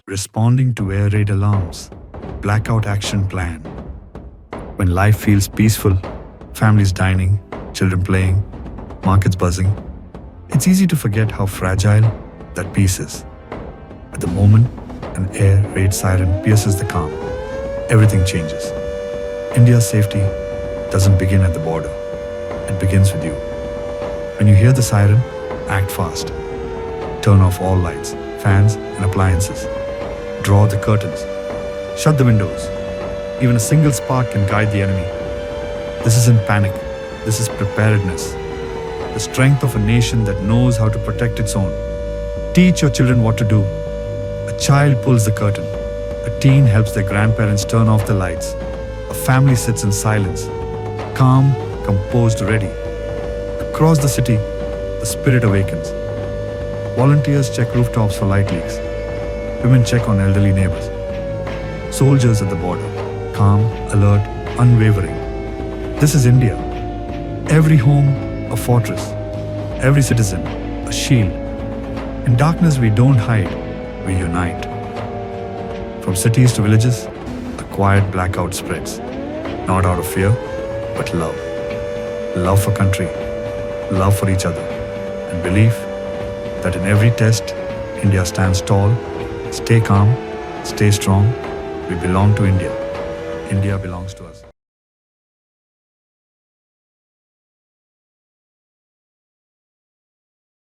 responding to air raid alarms, blackout action plan. When life feels peaceful, families dining, children playing, markets buzzing, it's easy to forget how fragile that peace is. At the moment an air raid siren pierces the calm, everything changes. India's safety doesn't begin at the border, it begins with you. When you hear the siren, act fast. Turn off all lights, fans, and appliances. Draw the curtains. Shut the windows. Even a single spark can guide the enemy. This isn't panic, this is preparedness. The strength of a nation that knows how to protect its own. Teach your children what to do. A child pulls the curtain. A teen helps their grandparents turn off the lights. A family sits in silence, calm, composed, ready. Across the city, the spirit awakens. Volunteers check rooftops for light leaks. Women check on elderly neighbors. Soldiers at the border, calm, alert, unwavering. This is India. Every home, a fortress. Every citizen, a shield. In darkness, we don't hide, we unite. From cities to villages, a quiet blackout spreads. Not out of fear, but love. Love for country, love for each other, and belief that in every test, India stands tall. Stay calm, stay strong. We belong to India. India belongs to us.